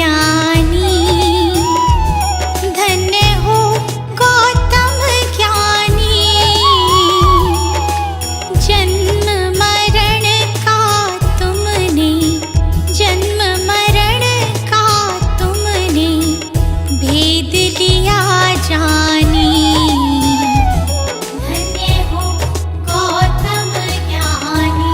ज्ञानी। धन्य हो गौतम ज्ञानी, जन्म मरण का तुमने, जन्म मरण का तुमने भेद लिया जानी। धन्य हो गौतम ज्ञानी।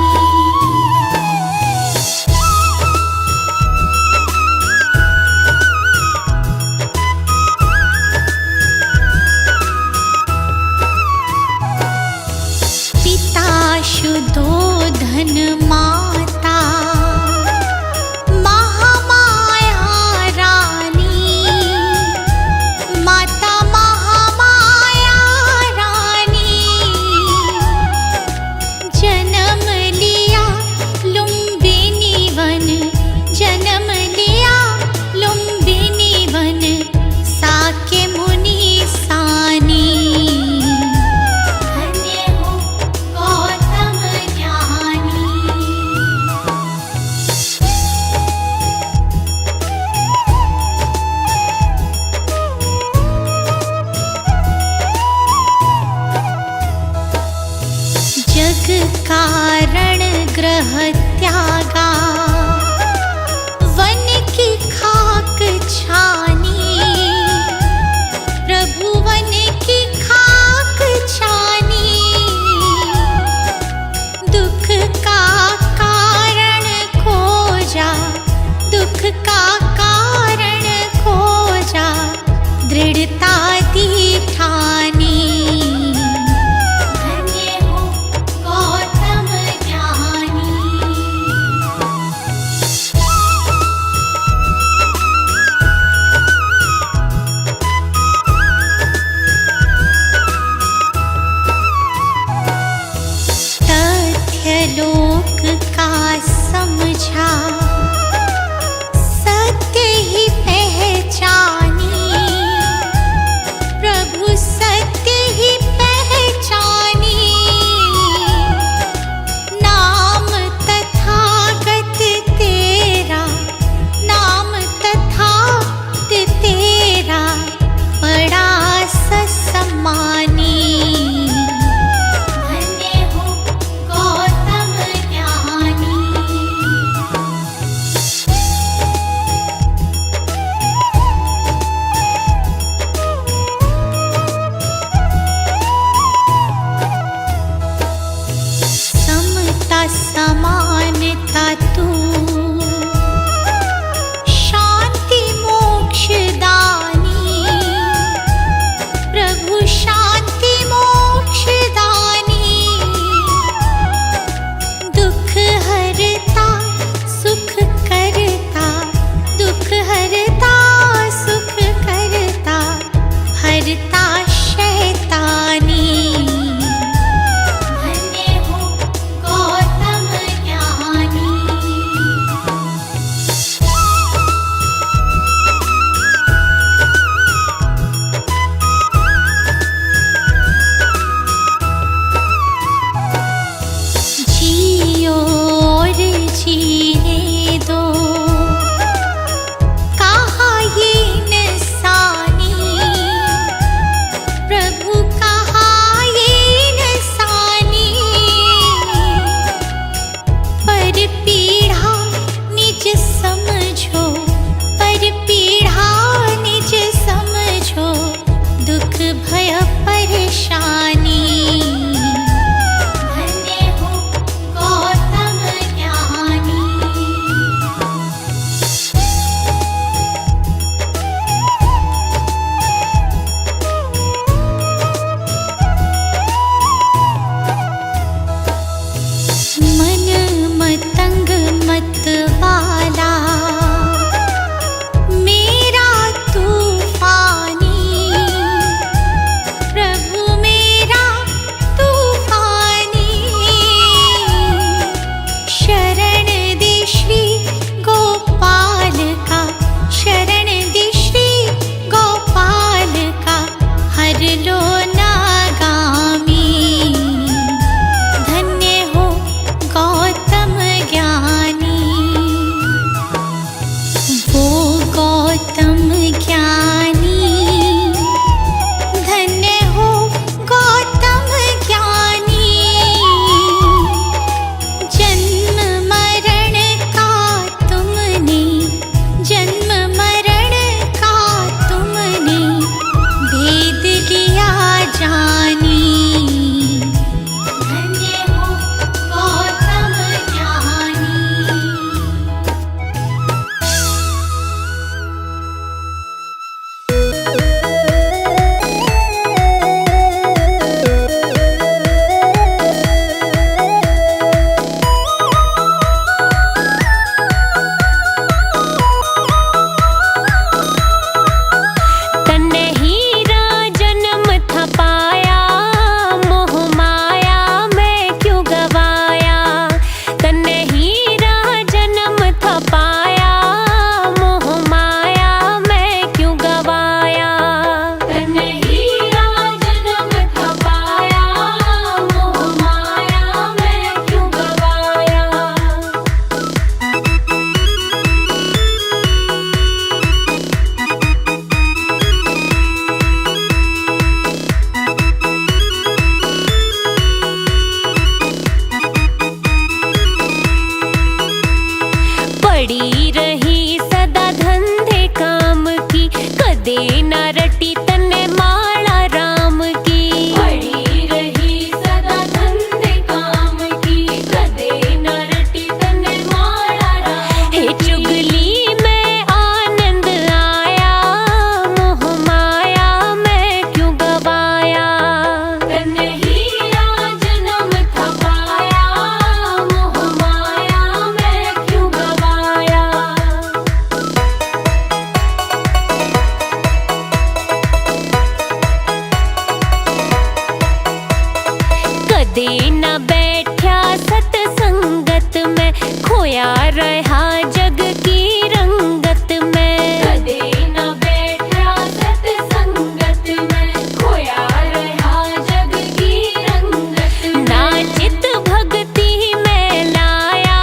खोया रहा जग की रंगत में, कदे न बैठा सत्संगत में, खोया रहा जग की रंगत में। नाचित भक्ति में लाया,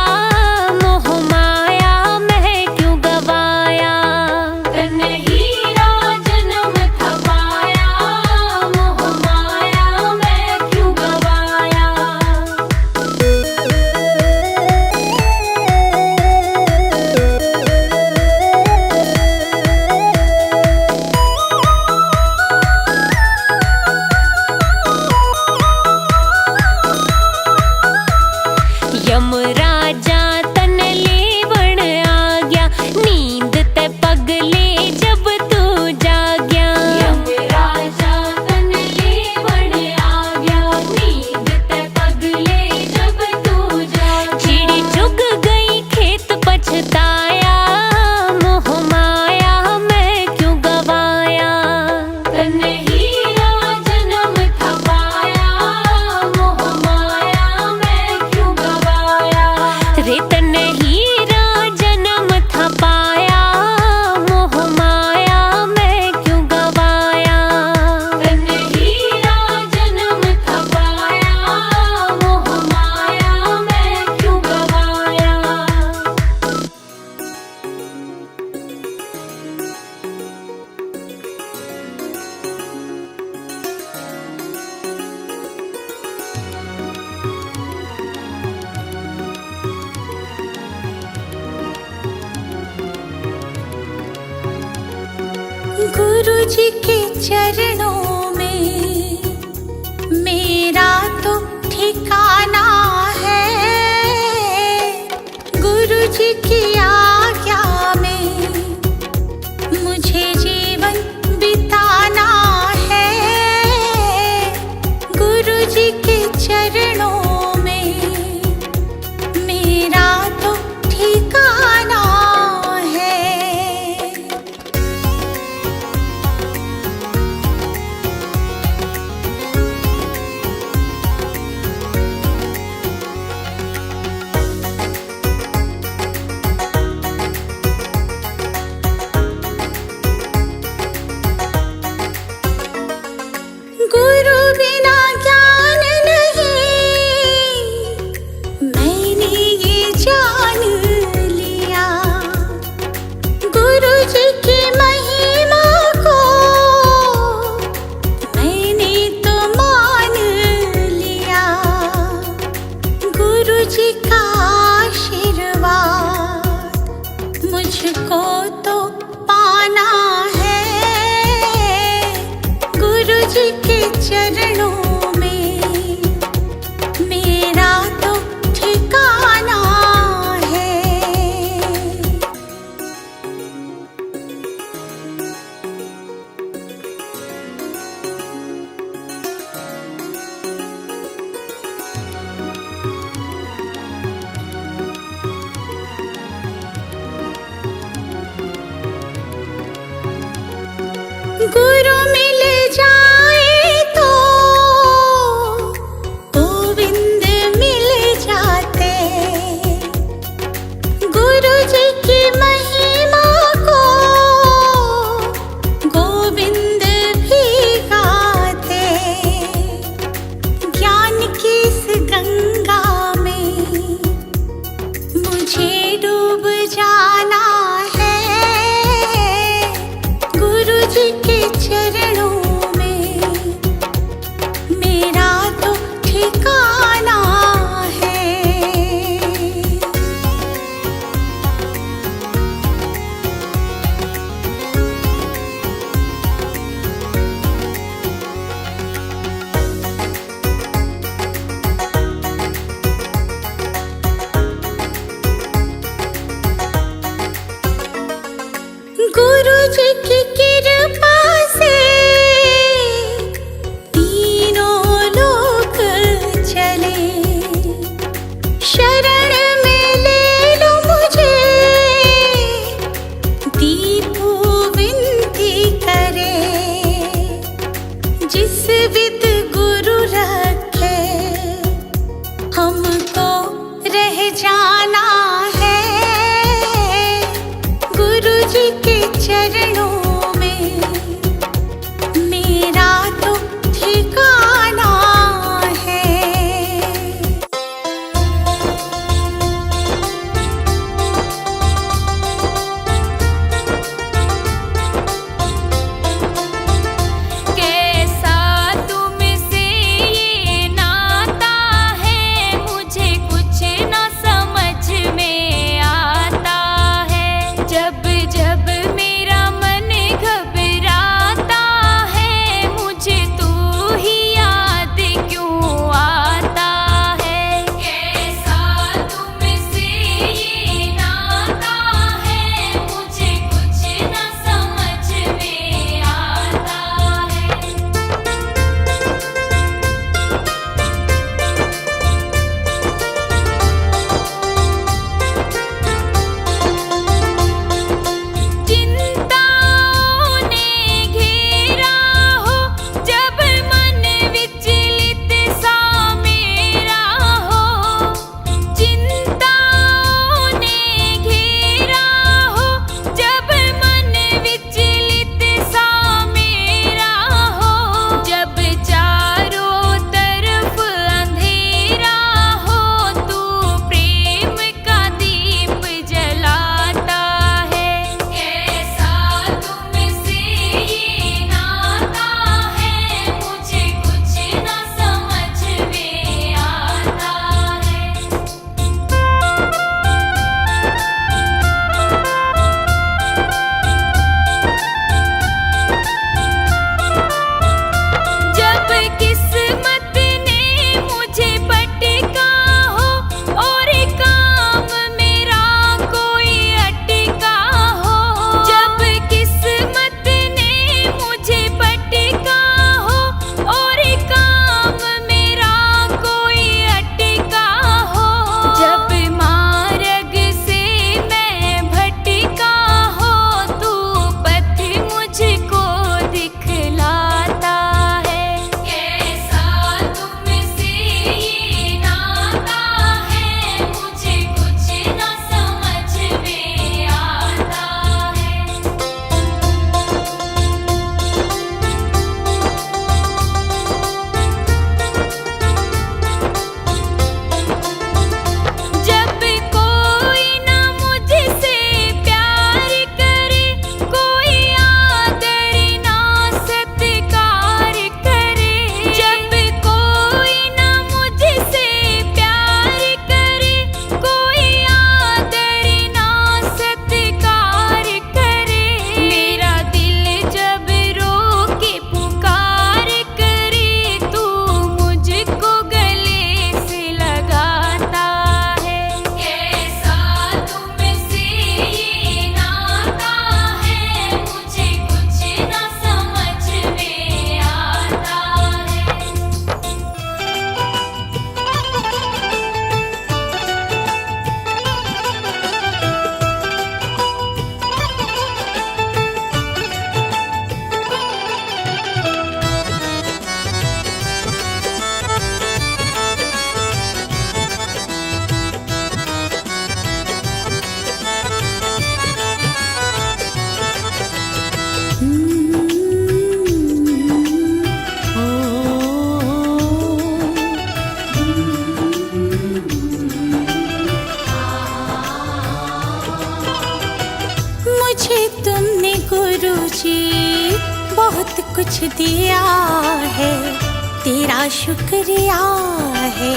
मोह माया में क्यों गवाया, तन हीरा जन्म था पाया, मोह माया में क्यों गवाया। यमराजा तन लेवण आ गया, नींद ते पगले जब तू जाग्या। यमराजा तन लेवण आ गया, नींद ते पगले जब तू जाग्या। चिड़ी चुग गई खेत पछताया, मोह माया में क्यों गवाया, तन हीरा जन्म था पाया, मोह माया में क्यों गवाया। रे तन हीरा जन्म था पाया, मोह माया में क्यों गवाया, तन हीरा जन्म था पाया, मोह माया में क्यों गवाया। गुरु जी के चरणों में मेरा तो ठिकाना है, गुरु जी की आज्ञा में मुझे जीवन बिताना है, गुरु जी के चरणों में मेरा तो ठिकाना है। गुरु बिना ज्ञान नहीं, मैंने ये जान लिया, गुरु जी की महिमा को मैंने तो मान लिया, गुरु जी का आशीर्वाद मुझको तो पाना है, गुरु जी के चरणों में मेरा तो ठिकाना है। गुरु मिल जाए तो गोविंद मिल जाते, गुरु जी की महिमा को गोविंद भी गाते, ज्ञान की इस गंगा में मुझे डूब जाना है, गुरु जी के चरणों में मेरा तो ठिकाना है। गुरु जी की कृपा से तीनों लोक चले, शरण में ले लो मुझे, दीपू विनती करे, जिस विद गुरु रखे हमको रह जाना गुरुजी बहुत कुछ दिया है, तेरा शुक्रिया है,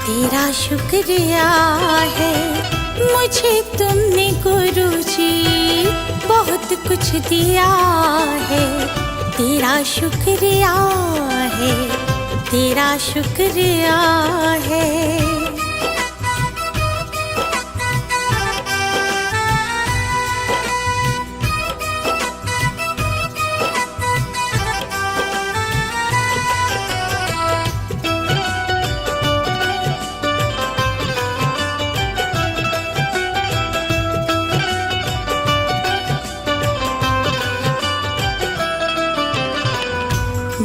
तेरा शुक्रिया है। मुझे तुमने गुरुजी बहुत कुछ दिया है, तेरा शुक्रिया है, तेरा शुक्रिया है।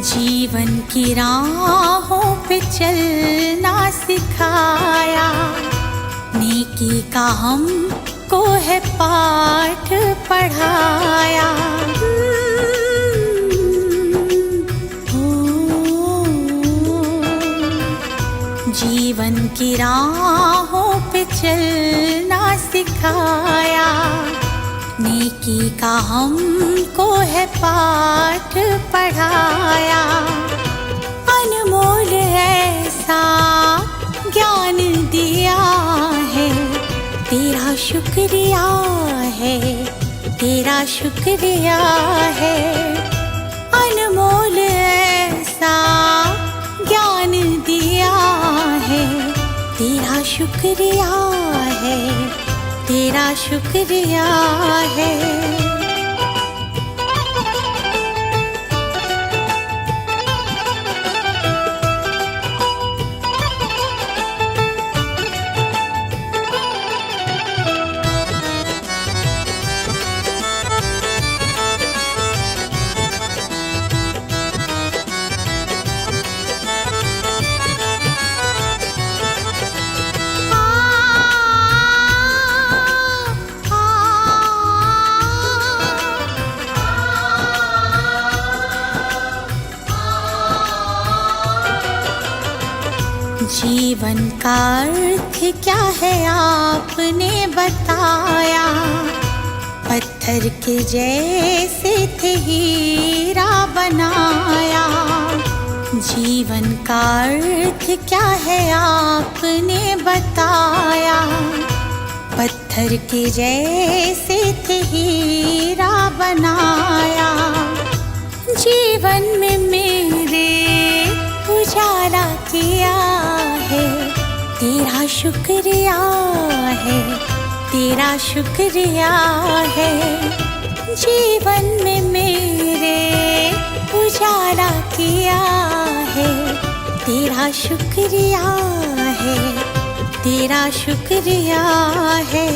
जीवन की राहों पे चलना सिखाया, नेकी का हमको है पाठ पढ़ाया। जीवन की राहों पे चलना सिखाया, नेकी का हमको है पाठ पढ़ाया। अनमोल ऐसा ज्ञान दिया है, तेरा शुक्रिया है, तेरा शुक्रिया है। अनमोल ऐसा ज्ञान दिया है, तेरा शुक्रिया है, तेरा शुक्रिया है। जीवन का अर्थ क्या है आपने बताया, पत्थर के जैसे थे हीरा बनाया। जीवन का अर्थ क्या है आपने बताया, पत्थर के जैसे थे हीरा बनाया। जीवन में मेरे उजाला किया है, तेरा शुक्रिया है, तेरा शुक्रिया है। जीवन में मेरे उजाला किया है, तेरा शुक्रिया है, तेरा शुक्रिया है।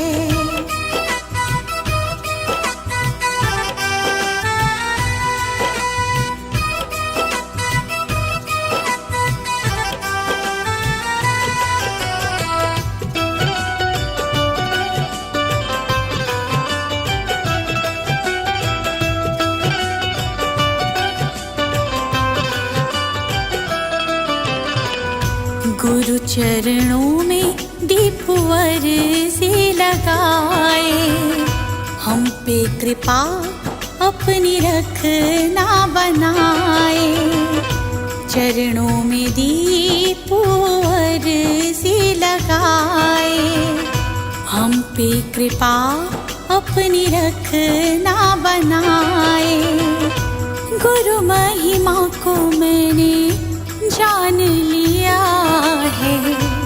गुरु चरणों में दीपवर से लगाए, हम पे कृपा अपनी रखना बनाए। चरणों में दीपवर से लगाए, हम पे कृपा अपनी रखना बनाए। गुरु महिमा को मैंने जान लिया है,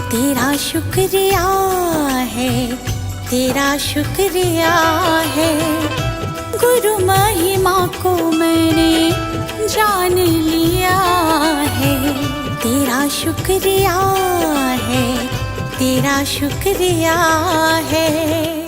तेरा शुक्रिया है, तेरा शुक्रिया है। गुरु महिमा को मैंने जान लिया है, तेरा शुक्रिया है, तेरा शुक्रिया है।